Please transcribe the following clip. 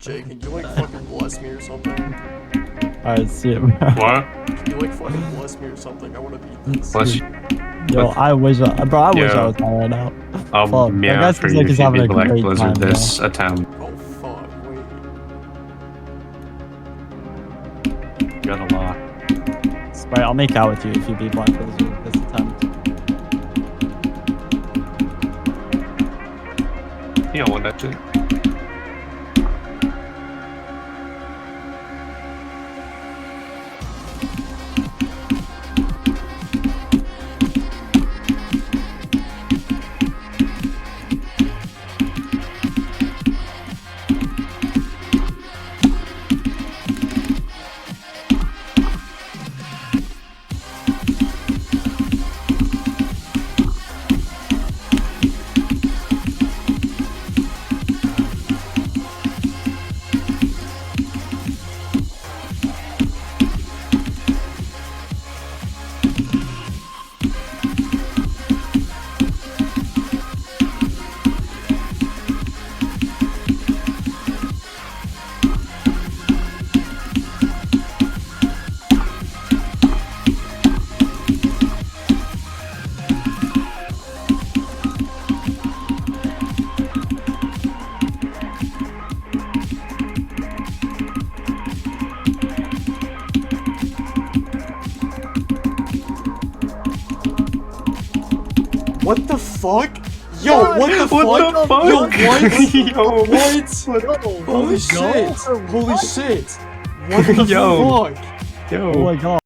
Jay, can you like fucking bless me or something? Alright, see it, bro. What? Can you like fucking bless me or something? I wanna beat this. Bless you. Yo, I wish I was Yo. high right now. I'll Fuck, that guy meow for seems you like if he's you having beat a Black great Blizzard time, this attempt. Oh fuck, wait. You got a lot. Sprite, I'll make out with you if you beat Black Blizzard this attempt. You don't want that shit. What the fuck? Yo, what the fuck? What the fuck? Yo, what? Yo. What? Holy Let's go. shit! Holy shit! What the Yo. fuck? Yo. Oh my god.